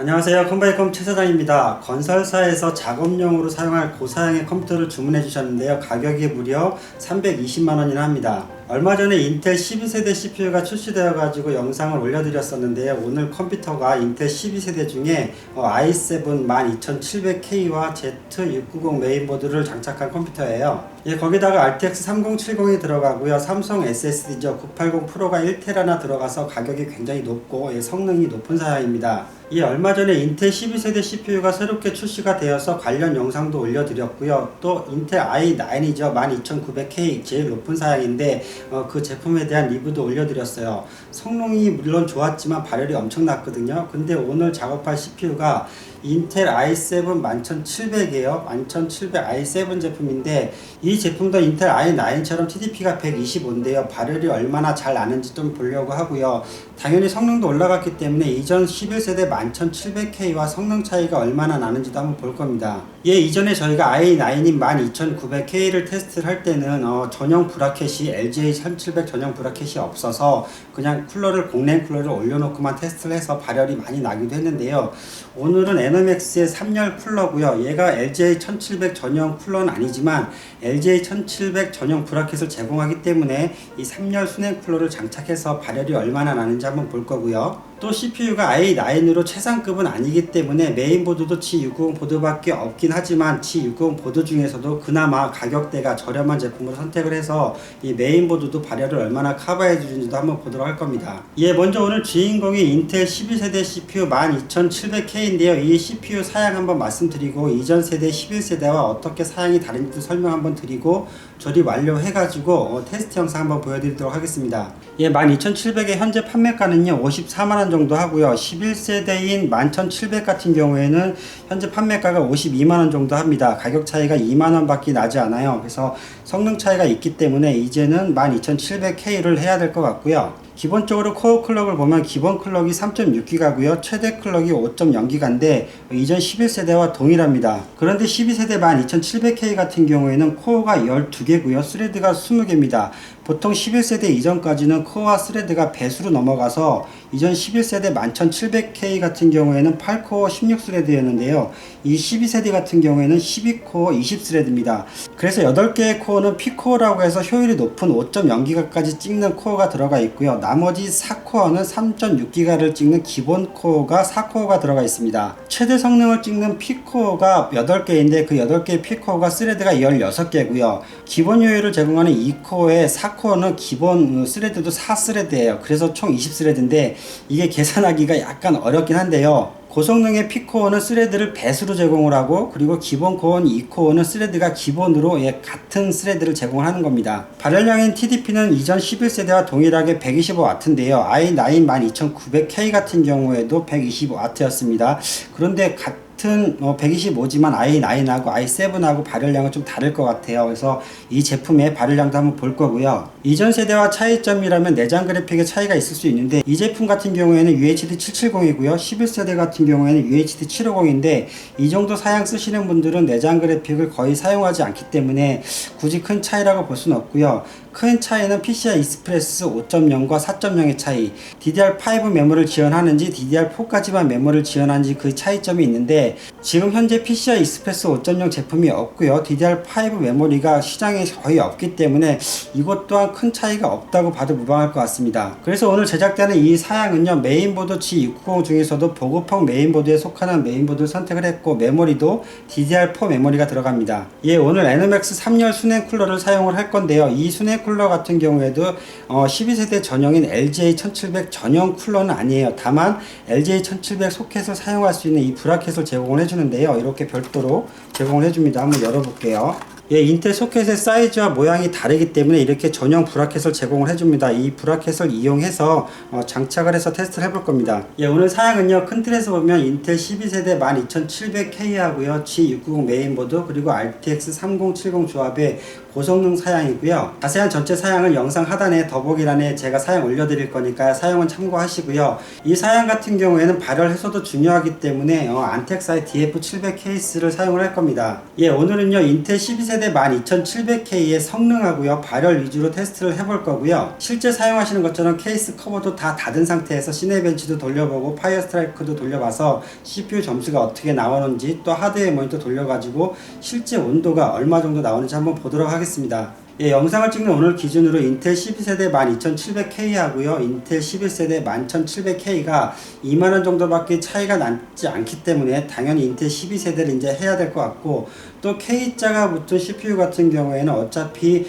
안녕하세요. 컴바이컴 최 사장입니다. 건설사에서 작업용으로 사용할 고사양의 컴퓨터를 주문해 주셨는데요. 가격이 무려 320만원이나 합니다. 얼마 전에 인텔 12세대 CPU가 출시되어 가지고 영상을 올려드렸었는데요. 오늘 컴퓨터가 인텔 12세대 중에 i7 12700K와 Z690 메인보드를 장착한 컴퓨터예요. 거기다가 RTX 3070이 들어가고요. 삼성 SSD죠. 980 프로가 1테라나 들어가서 가격이 굉장히 높고 성능이 높은 사양입니다. 얼마 전에 인텔 12세대 CPU가 새롭게 출시가 되어서 관련 영상도 올려드렸고요. 또 인텔 i9이죠. 12900K 제일 높은 사양인데 그 제품에 대한 리뷰도 올려드렸어요. 성능이 물론 좋았지만 발열이 엄청났거든요. 근데 오늘 작업할 CPU가 인텔 i7 11700이에요. 11700 i7 제품인데 이 제품도 인텔 i9처럼 TDP가 125인데요. 발열이 얼마나 잘 나는지 좀 보려고 하고요. 당연히 성능도 올라갔기 때문에 이전 11세대 11700K와 성능 차이가 얼마나 나는지도 한번 볼 겁니다. 이전에 저희가 i9인 12900K를 테스트를 할 때는 전용 브라켓이 LGA 1700 전용 브라켓이 없어서 그냥 공랭 쿨러를 올려놓고만 테스트를 해서 발열이 많이 나기도 했는데요. 오늘은 에너맥스의 3열 쿨러고요. 얘가 LGA 1700 전용 쿨러는 아니지만 LGA 1700 전용 브라켓을 제공하기 때문에 이 3열 순행 쿨러를 장착해서 발열이 얼마나 나는지 한번 볼 거고요. 또 CPU가 i9으로 최상급은 아니기 때문에 메인보드도 G690 보드밖에 없긴 하지만 G690 보드 중에서도 그나마 가격대가 저렴한 제품으로 선택을 해서 이 메인보드도 발열을 얼마나 커버해 주는지도 한번 보도록 할 겁니다. 먼저 오늘 주인공이 인텔 12세대 CPU 12700K인데요. 이 CPU 사양 한번 말씀드리고 이전 세대 11세대와 어떻게 사양이 다른지도 설명 한번 드리고 조립 완료해가지고 테스트 영상 한번 보여드리도록 하겠습니다. 12700의 현재 판매가는요 54만원 정도 하고요. 11세대인 11700 같은 경우에는 현재 판매가가 52만원 정도 합니다. 가격 차이가 2만원 밖에 나지 않아요. 그래서 성능 차이가 있기 때문에 이제는 12700K를 해야 될 것 같고요. 기본적으로 코어 클럭을 보면 기본 클럭이 3.6GHz고요. 최대 클럭이 5.0GHz인데 이전 11세대와 동일합니다. 그런데 12세대 12700K 같은 경우에는 코어가 12개고요. 스레드가 20개입니다. 보통 11세대 이전까지는 코어와 스레드가 배수로 넘어가서 이전 11세대 11700K 같은 경우에는 8코어 16스레드였는데요. 이 12세대 같은 경우에는 12코어 20스레드입니다. 그래서 8개의 코어는 P코어라고 해서 효율이 높은 5.0GHz까지 찍는 코어가 들어가 있고요. 나머지 4코어는 3.6GHz를 찍는 기본 코어가 4코어가 들어가 있습니다. 최대 성능을 찍는 P코어가 8개인데 그 8개의 P코어가 스레드가 16개고요. 기본 효율을 제공하는 2코어의 4코어는 기본 스레드도 4스레드예요. 그래서 총 20스레드인데 이게 계산하기가 약간 어렵긴 한데요. 고성능의 P코어는 스레드를 배수로 제공을 하고 그리고 기본 코어는 2코어는 스레드가 기본으로 같은 스레드를 제공하는 겁니다. 발열량인 TDP는 이전 11세대와 동일하게 125W인데요. i9 12900K 같은 경우에도 125W였습니다. 그런데 같은 125지만 i9하고 i7하고 발열량은 좀 다를 것 같아요. 그래서 이 제품의 발열량도 한번 볼 거고요. 이전 세대와 차이점이라면 내장 그래픽의 차이가 있을 수 있는데 이 제품 같은 경우에는 UHD 770이고요. 11세대 같은 경우에는 UHD 750인데 이 정도 사양 쓰시는 분들은 내장 그래픽을 거의 사용하지 않기 때문에 굳이 큰 차이라고 볼 수는 없고요. 큰 차이는 PCI Express 5.0과 4.0의 차이, DDR5 메모를 지원하는지 DDR4까지만 메모를 지원하는지 그 차이점이 있는데 지금 현재 PCI Express 5.0 제품이 없고요. DDR5 메모리가 시장에 거의 없기 때문에 이것 또한 큰 차이가 없다고 봐도 무방할 것 같습니다. 그래서 오늘 제작되는 이 사양은요, 메인보드 G690 중에서도 보급형 메인보드에 속하는 메인보드를 선택을 했고 메모리도 DDR4 메모리가 들어갑니다. 오늘 에너맥스 3열 순행 쿨러를 사용을 할 건데요. 이 순행 쿨러 같은 경우에도 12세대 전용인 LGA 1700 전용 쿨러는 아니에요. 다만 LGA 1700 소켓을 사용할 수 있는 이 브라켓을 제공을 해주는데요. 이렇게 별도로 제공을 해줍니다. 한번 열어볼게요. 인텔 소켓의 사이즈와 모양이 다르기 때문에 이렇게 전용 브라켓을 제공을 해줍니다. 이 브라켓을 이용해서 장착을 해서 테스트를 해볼 겁니다. 오늘 사양은요, 큰 틀에서 보면 인텔 12세대 12700K 하고요, G690 메인보드 그리고 RTX 3070 조합의 고성능 사양이고요. 자세한 전체 사양은 영상 하단에 더보기란에 제가 사양 올려드릴 거니까 사용은 참고하시고요. 이 사양 같은 경우에는 발열 해소도 중요하기 때문에 안텍사의 DF700 케이스를 사용을 할 겁니다. 오늘은요, 인텔 12세대 12세대 12700K의 성능하고요, 발열 위주로 테스트를 해볼 거고요. 실제 사용하시는 것처럼 케이스 커버도 다 닫은 상태에서 시네벤치도 돌려보고 파이어 스트라이크도 돌려봐서 CPU 점수가 어떻게 나오는지, 또 하드웨어 모니터 돌려가지고 실제 온도가 얼마 정도 나오는지 한번 보도록 하겠습니다. 예, 영상을 찍는 오늘 기준으로 인텔 12세대 12700K 하고요, 인텔 11세대 11700K가 2만원 정도밖에 차이가 나지 않기 때문에 당연히 인텔 12세대를 이제 해야 될 것 같고, 또 K자가 붙은 CPU 같은 경우에는 어차피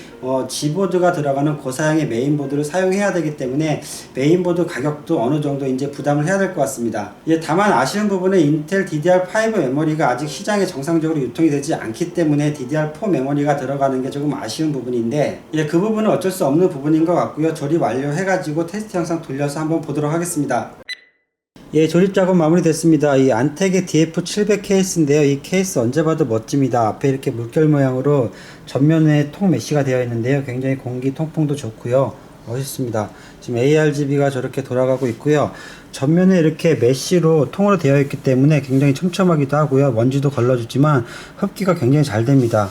G보드가 들어가는 고사양의 메인보드를 사용해야 되기 때문에 메인보드 가격도 어느 정도 이제 부담을 해야 될 것 같습니다. 예, 다만 아쉬운 부분은 인텔 DDR5 메모리가 아직 시장에 정상적으로 유통이 되지 않기 때문에 DDR4 메모리가 들어가는 게 조금 아쉬운 부분인데, 예, 그 부분은 어쩔 수 없는 부분인 것 같고요. 조립 완료해가지고 테스트 영상 돌려서 한번 보도록 하겠습니다. 예, 조립 작업 마무리됐습니다. 이 안텍의 DF700 케이스인데요. 이 케이스 언제 봐도 멋집니다. 앞에 이렇게 물결 모양으로 전면에 통 메쉬가 되어 있는데요. 굉장히 공기 통풍도 좋고요. 멋있습니다. 지금 ARGB가 저렇게 돌아가고 있고요. 전면에 이렇게 메쉬로 통으로 되어 있기 때문에 굉장히 촘촘하기도 하고요. 먼지도 걸러주지만 흡기가 굉장히 잘 됩니다.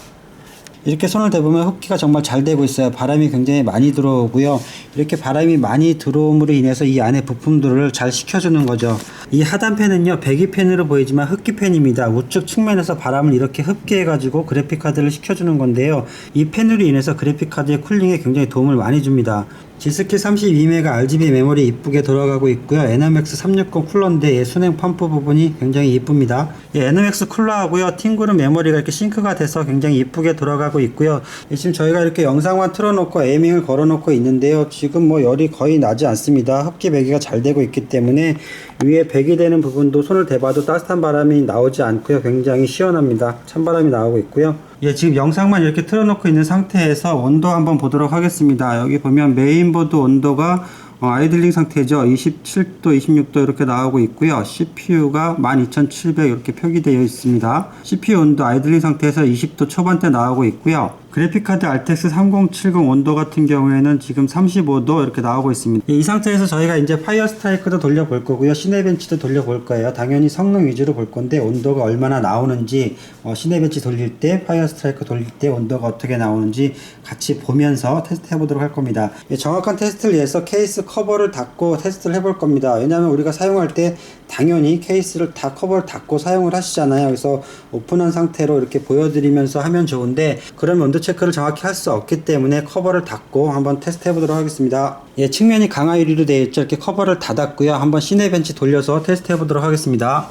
이렇게 손을 대보면 흡기가 정말 잘 되고 있어요. 바람이 굉장히 많이 들어오고요. 이렇게 바람이 많이 들어옴으로 인해서 이 안에 부품들을 잘 식혀주는 거죠. 이 하단팬은요, 배기팬으로 보이지만 흡기팬입니다. 우측 측면에서 바람을 이렇게 흡기해 가지고 그래픽카드를 식혀주는 건데요. 이 팬으로 인해서 그래픽카드의 쿨링에 굉장히 도움을 많이 줍니다. G스킬 32메가 RGB 메모리 이쁘게 돌아가고 있고요. 에너맥스 360 쿨러인데 순행 펌프 부분이 굉장히 이쁩니다. 에너맥스 쿨러하고요, 팅그룹 메모리가 이렇게 싱크가 돼서 굉장히 이쁘게 돌아가고 있고요. 지금 저희가 이렇게 영상만 틀어놓고 에이밍을 걸어놓고 있는데요. 지금 뭐 열이 거의 나지 않습니다. 흡기 배기가 잘 되고 있기 때문에 위에 배기되는 부분도 손을 대봐도 따뜻한 바람이 나오지 않고요. 굉장히 시원합니다. 찬바람이 나오고 있고요. 예, 지금 영상만 이렇게 틀어놓고 있는 상태에서 온도 한번 보도록 하겠습니다. 여기 보면 메인보드 온도가 아이들링 상태죠. 27도, 26도 이렇게 나오고 있고요. CPU가 12700 이렇게 표기되어 있습니다. CPU 온도 아이들링 상태에서 20도 초반대 나오고 있고요. 그래픽카드 RTX 3070 온도 같은 경우에는 지금 35도 이렇게 나오고 있습니다. 이 상태에서 저희가 이제 파이어 스트라이크도 돌려볼 거고요. 시네벤치도 돌려볼 거예요. 당연히 성능 위주로 볼 건데 온도가 얼마나 나오는지, 시네벤치 돌릴 때, 파이어 스트라이크 돌릴 때 온도가 어떻게 나오는지 같이 보면서 테스트 해보도록 할 겁니다. 정확한 테스트를 위해서 케이스 커버를 닫고 테스트를 해볼 겁니다. 왜냐하면 우리가 사용할 때 당연히 케이스를 다 커버를 닫고 사용을 하시잖아요. 그래서 오픈한 상태로 이렇게 보여드리면서 하면 좋은데, 그러면 온도 체크를 정확히 할 수 없기 때문에 커버를 닫고 한번 테스트 해보도록 하겠습니다. 예, 측면이 강화 유리로 되어 있죠. 이렇게 커버를 닫았고요. 한번 시네벤치 돌려서 테스트 해보도록 하겠습니다.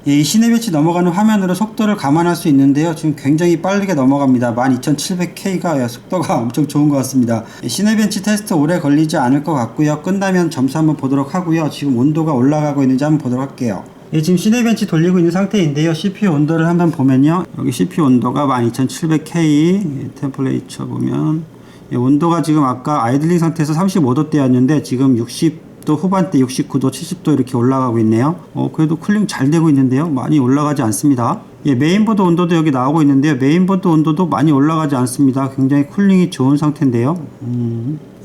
이 시네벤치 넘어가는 화면으로 속도를 감안할 수 있는데요. 지금 굉장히 빠르게 넘어갑니다. 12700K가 속도가 엄청 좋은 것 같습니다. 시네벤치 테스트 오래 걸리지 않을 것 같고요. 끝나면 점수 한번 보도록 하고요. 지금 온도가 올라가고 있는지 한번 보도록 할게요. 예, 지금 시네벤치 돌리고 있는 상태인데요. CPU 온도를 한번 보면요. 여기 CPU 온도가 12700K 템플레이처 보면, 온도가 지금 아까 아이들링 상태에서 35도대였는데 지금 60도 후반대, 69도, 70도 이렇게 올라가고 있네요. 그래도 쿨링 잘 되고 있는데요. 많이 올라가지 않습니다. 예, 메인보드 온도도 여기 나오고 있는데요. 메인보드 온도도 많이 올라가지 않습니다. 굉장히 쿨링이 좋은 상태인데요.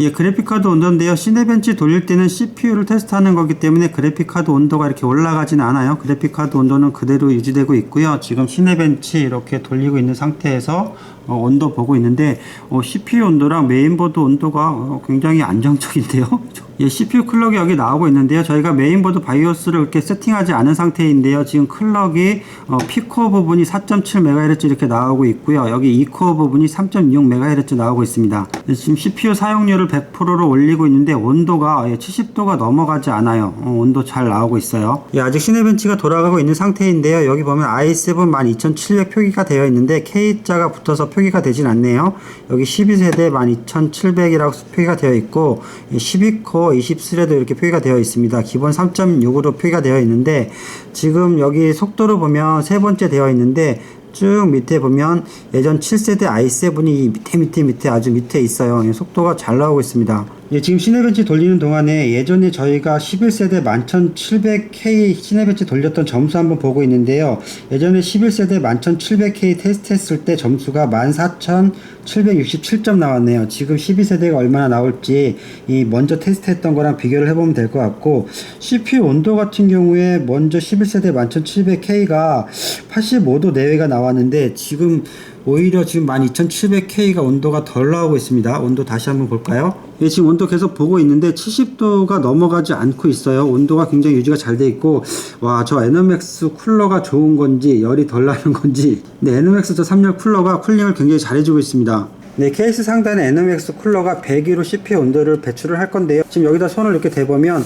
예, 그래픽카드 온도인데요. 시네벤치 돌릴 때는 CPU를 테스트하는 거기 때문에 그래픽카드 온도가 이렇게 올라가지는 않아요. 그래픽카드 온도는 그대로 유지되고 있고요. 지금 시네벤치 이렇게 돌리고 있는 상태에서 온도 보고 있는데, CPU 온도랑 메인보드 온도가 굉장히 안정적인데요. 예, CPU 클럭이 여기 나오고 있는데요. 저희가 메인보드 바이오스를 이렇게 세팅하지 않은 상태인데요. 지금 클럭이 P코어 부분이 4.7MHz 이렇게 나오고 있고요. 여기 E코어 부분이 3.6MHz 나오고 있습니다. 지금 CPU 사용률을 100%로 올리고 있는데 온도가 70도가 넘어가지 않아요. 온도 잘 나오고 있어요. 예, 아직 시네벤치가 돌아가고 있는 상태인데요. 여기 보면 i7 12700 표기가 되어 있는데 K자가 붙어서 표기가 되진 않네요. 여기 12세대 12700이라고 표기가 되어 있고, 12코어 20스레드 이렇게 표기가 되어 있습니다. 기본 3.6으로 표기가 되어 있는데, 지금 여기 속도로 보면 세 번째 되어 있는데, 쭉 밑에 보면 예전 7세대 i7이 밑에 아주 밑에 있어요. 속도가 잘 나오고 있습니다. 예, 지금 시네벤치 돌리는 동안에 예전에 저희가 11세대 11700K 시네벤치 돌렸던 점수 한번 보고 있는데요. 예전에 11세대 11700K 테스트 했을 때 점수가 14767점 나왔네요. 지금 12세대가 얼마나 나올지 이 먼저 테스트 했던 거랑 비교를 해보면 될 것 같고, CPU 온도 같은 경우에 먼저 11세대 11700K가 85도 내외가 나왔는데 지금 오히려 지금 12700K가 온도가 덜 나오고 있습니다. 온도 다시 한번 볼까요? 예, 지금 온도 계속 보고 있는데 70도가 넘어가지 않고 있어요. 온도가 굉장히 유지가 잘 돼 있고, 와, 저 에너맥스 쿨러가 좋은 건지 열이 덜 나는 건지. 네, 에너맥스 저 3열 쿨러가 쿨링을 굉장히 잘해주고 있습니다. 네, 케이스 상단에 에너맥스 쿨러가 102로 CPU 온도를 배출을 할 건데요. 지금 여기다 손을 이렇게 대보면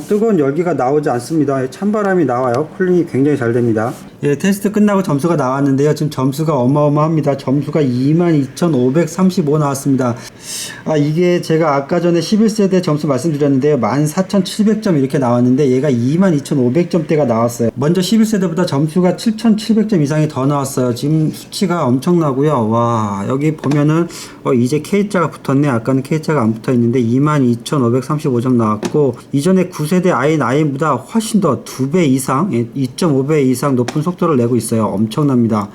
뜨거운 열기가 나오지 않습니다. 찬바람이 나와요. 쿨링이 굉장히 잘 됩니다. 예, 테스트 끝나고 점수가 나왔는데요. 지금 점수가 어마어마합니다. 점수가 22,535 나왔습니다. 이게 제가 아까 전에 11세대 점수 말씀드렸는데요. 14,700점 이렇게 나왔는데 얘가 22,500점대가 나왔어요. 먼저 11세대보다 점수가 7,700점 이상이 더 나왔어요. 지금 수치가 엄청나고요. 와, 여기 보면은 이제 K자가 붙었네. 아까는 K자가 안 붙어 있는데 22,535점 나왔고, 이전에 9세대 i9보다 훨씬 더 2배 이상, 2.5배 이상 높은 속도를 내고 있어요. 엄청납니다.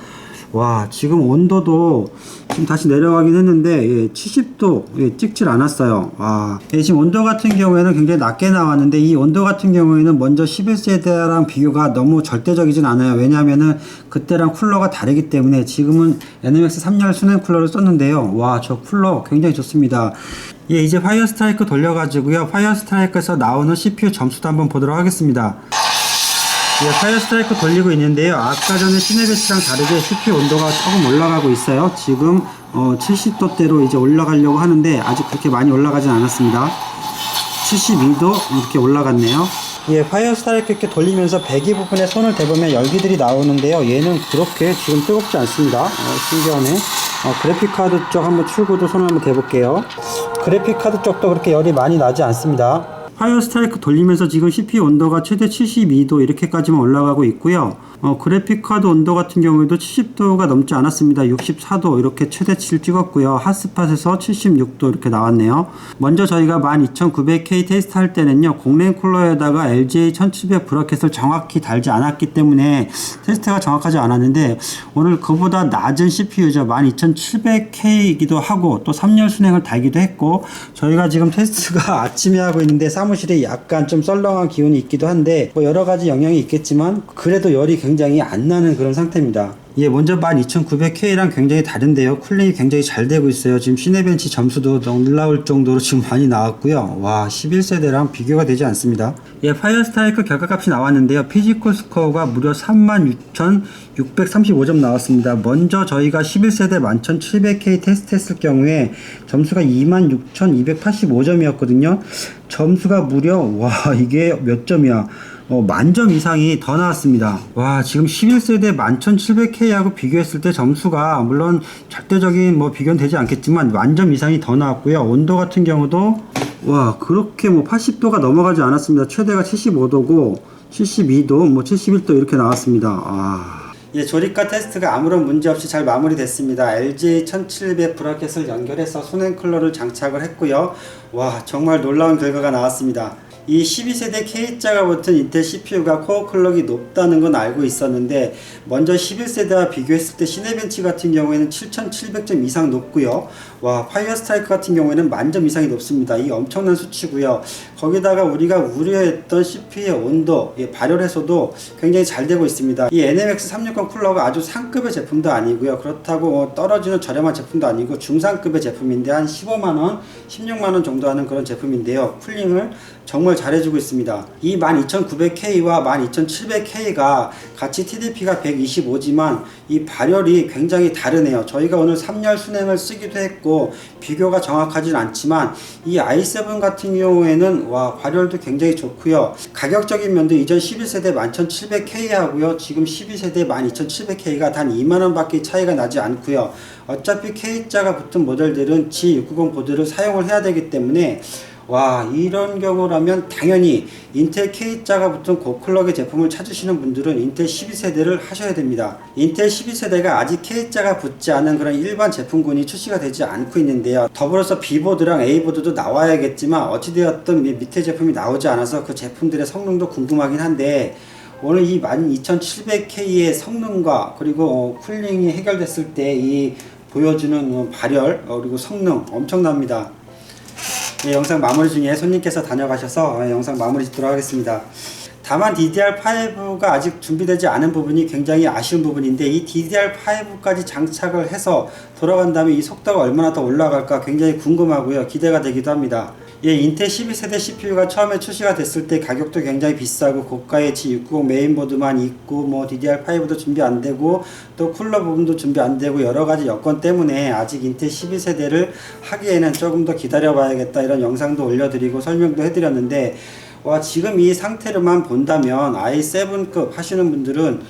와, 지금 온도도 지금 다시 내려가긴 했는데 70도 찍질 않았어요. 와, 지금 온도 같은 경우에는 굉장히 낮게 나왔는데, 이 온도 같은 경우에는 먼저 11세대랑 비교가 너무 절대적이진 않아요. 왜냐하면은 그때랑 쿨러가 다르기 때문에. 지금은 에너맥스 3열 수냉 쿨러를 썼는데요. 와, 저 쿨러 굉장히 좋습니다. 예, 이제 파이어 스트라이크 돌려가지고요, 파이어 스트라이크에서 나오는 CPU 점수도 한번 보도록 하겠습니다. 예, 파이어 스트라이크 돌리고 있는데요. 아까 전에 시네베시랑 다르게 CPU 온도가 조금 올라가고 있어요. 지금 70도대로 이제 올라가려고 하는데 아직 그렇게 많이 올라가진 않았습니다. 72도 이렇게 올라갔네요. 예, 파이어 스트라이크 이렇게 돌리면서 배기 부분에 손을 대보면 열기들이 나오는데요. 얘는 그렇게 지금 뜨겁지 않습니다. 신기하네. 그래픽카드 쪽 한번 출구도 손을 한번 대볼게요. 그래픽카드 쪽도 그렇게 열이 많이 나지 않습니다. 파이어 스트라이크 돌리면서 지금 CPU 온도가 최대 72도 이렇게까지만 올라가고 있고요. 그래픽카드 온도 같은 경우에도 70도가 넘지 않았습니다. 64도 이렇게 최대치를 찍었고요. 핫스팟에서 76도 이렇게 나왔네요. 먼저 저희가 12900K 테스트 할 때는요, 공랭 쿨러에다가 LGA1700 브러켓을 정확히 달지 않았기 때문에 테스트가 정확하지 않았는데, 오늘 그보다 낮은 CPU죠. 12700K이기도 하고 또 3열 순행을 달기도 했고, 저희가 지금 테스트가 아침에 하고 있는데 사무실에 약간 좀 썰렁한 기운이 있기도 한데, 여러 가지 영향이 있겠지만 그래도 열이 굉장히 안 나는 그런 상태입니다. 예, 먼저 12900K랑 굉장히 다른데요. 쿨링이 굉장히 잘 되고 있어요. 지금 시네벤치 점수도 놀라울 정도로 지금 많이 나왔고요. 와, 11세대랑 비교가 되지 않습니다. 예, 파이어 스트라이크 결과값이 나왔는데요. 피지컬 스코어가 무려 36,635점 나왔습니다. 먼저 저희가 11세대 11700K 테스트 했을 경우에 점수가 26,285점이었거든요. 점수가 무려, 와, 이게 몇 점이야? 만점 이상이 더 나왔습니다. 와, 지금 11세대 11700K하고 비교했을 때 점수가 물론 절대적인 비교는 되지 않겠지만 만점 이상이 더 나왔고요. 온도 같은 경우도 와, 그렇게 80도가 넘어가지 않았습니다. 최대가 75도고 72도, 71도 이렇게 나왔습니다. 예, 조립과 테스트가 아무런 문제 없이 잘 마무리됐습니다. LGA1700 브라켓을 연결해서 수냉 쿨러를 장착을 했고요. 와, 정말 놀라운 결과가 나왔습니다. 이 12세대 K자가 붙은 인텔 CPU가 코어 클럭이 높다는 건 알고 있었는데, 먼저 11세대와 비교했을 때 시네벤치 같은 경우에는 7700점 이상 높고요. 와, 파이어 스트라이크 같은 경우에는 만점 이상이 높습니다. 이 엄청난 수치고요. 거기다가 우리가 우려했던 CPU의 온도, 발열에서도 굉장히 잘 되고 있습니다. 이 NMX 360 쿨러가 아주 상급의 제품도 아니고요. 그렇다고 떨어지는 저렴한 제품도 아니고 중상급의 제품인데 한 15만원, 16만원 정도 하는 그런 제품인데요. 쿨링을 정말 잘해주고 있습니다. 이 12900K와 12700K가 같이 TDP가 125지만 이 발열이 굉장히 다르네요. 저희가 오늘 3열 순행을 쓰기도 했고 비교가 정확하진 않지만 이 i7 같은 경우에는 와, 발열도 굉장히 좋고요. 가격적인 면도 이전 11세대 11700K 하고요, 지금 12세대 12700K가 단 2만원 밖에 차이가 나지 않고요. 어차피 K자가 붙은 모델들은 G690 보드를 사용을 해야 되기 때문에, 와, 이런 경우라면 당연히 인텔 K자가 붙은 고클럭의 제품을 찾으시는 분들은 인텔 12세대를 하셔야 됩니다. 인텔 12세대가 아직 K자가 붙지 않은 그런 일반 제품군이 출시가 되지 않고 있는데요. 더불어서 B보드랑 A보드도 나와야겠지만 어찌되었든 밑에 제품이 나오지 않아서 그 제품들의 성능도 궁금하긴 한데, 오늘 이 12700K의 성능과 그리고 쿨링이 해결됐을 때 이 보여주는 발열 그리고 성능 엄청납니다. 네, 영상 마무리 중에 손님께서 다녀가셔서 영상 마무리 짓도록 하겠습니다. 다만 DDR5가 아직 준비되지 않은 부분이 굉장히 아쉬운 부분인데, 이 DDR5까지 장착을 해서 돌아간다면 이 속도가 얼마나 더 올라갈까 굉장히 궁금하고요. 기대가 되기도 합니다. 예, 인텔 12세대 CPU가 처음에 출시가 됐을 때 가격도 굉장히 비싸고 고가의 G690 메인보드만 있고 뭐 DDR5도 준비 안 되고 또 쿨러 부분도 준비 안 되고 여러 가지 여건 때문에 아직 인텔 12세대를 하기에는 조금 더 기다려 봐야겠다, 이런 영상도 올려드리고 설명도 해드렸는데, 와, 지금 이 상태로만 본다면 i7급 하시는 분들은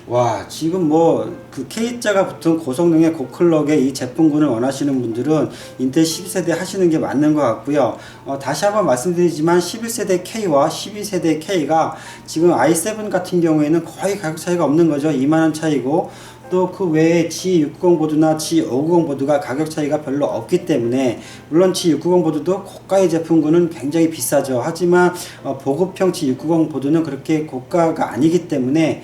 와, 지금 뭐 그 K자가 붙은 고성능의 고클럭의 이 제품군을 원하시는 분들은 인텔 12세대 하시는 게 맞는 것 같고요. 다시 한번 말씀드리지만 11세대 K와 12세대 K가 지금 i7 같은 경우에는 거의 가격 차이가 없는 거죠. 2만원 차이고, 또 그 외에 G690 보드나 G590 보드가 가격 차이가 별로 없기 때문에, 물론 G690 보드도 고가의 제품군은 굉장히 비싸죠. 하지만 보급형 G690 보드는 그렇게 고가가 아니기 때문에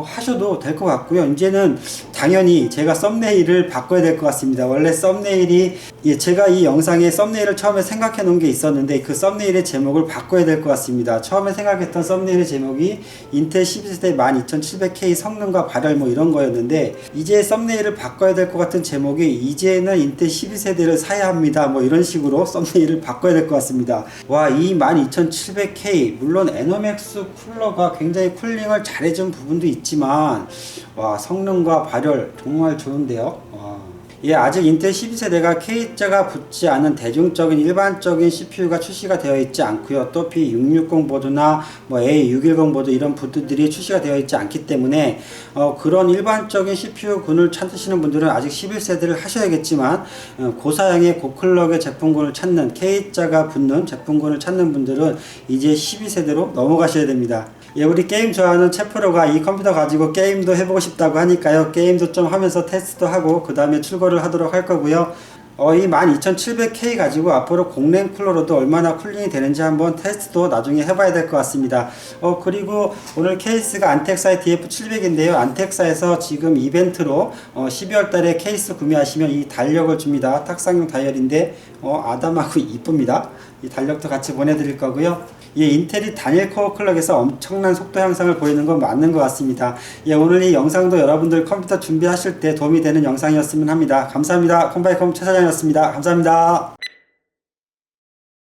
하셔도 될 것 같고요. 이제는 당연히 제가 썸네일을 바꿔야 될 것 같습니다. 원래 썸네일이, 제가 이 영상에 썸네일을 처음에 생각해 놓은 게 있었는데 그 썸네일의 제목을 바꿔야 될 것 같습니다. 처음에 생각했던 썸네일의 제목이 인텔 12세대 12700K 성능과 발열 뭐 이런 거였는데, 이제 썸네일을 바꿔야 될 것 같은 제목이 이제는 인텔 12세대를 사야 합니다, 뭐 이런 식으로 썸네일을 바꿔야 될 것 같습니다. 와, 이 12700K 물론 에너맥스 쿨러가 굉장히 쿨링을 잘해준 부분도 있지만, 와, 성능과 발열 정말 좋은데요. 와. 예, 아직 인텔 12세대가 K자가 붙지 않은 대중적인 일반적인 CPU가 출시가 되어 있지 않고요. 또 P660 보드나 뭐 A610 보드 이런 보드들이 출시가 되어 있지 않기 때문에 그런 일반적인 CPU군을 찾으시는 분들은 아직 11세대를 하셔야겠지만, 고사양의 고클럭의 제품군을 찾는, K자가 붙는 제품군을 찾는 분들은 이제 12세대로 넘어가셔야 됩니다. 예, 우리 게임 좋아하는 채프로가 이 컴퓨터 가지고 게임도 해보고 싶다고 하니까요. 게임도 좀 하면서 테스트도 하고 그 다음에 출고를 하도록 할 거고요. 이 12700K 가지고 앞으로 공랭 쿨러로도 얼마나 쿨링이 되는지 한번 테스트도 나중에 해봐야 될 것 같습니다. 그리고 오늘 케이스가 안텍사의 DF700인데요. 안텍사에서 지금 이벤트로 12월 달에 케이스 구매하시면 이 달력을 줍니다. 탁상용 다이얼인데 아담하고 이쁩니다. 이 달력도 같이 보내드릴 거고요. 예, 인텔이 단일 코어 클럭에서 엄청난 속도 향상을 보이는 건 맞는 것 같습니다. 예, 오늘 이 영상도 여러분들 컴퓨터 준비하실 때 도움이 되는 영상이었으면 합니다. 감사합니다. 컴바이컴 최 사장이었습니다. 감사합니다.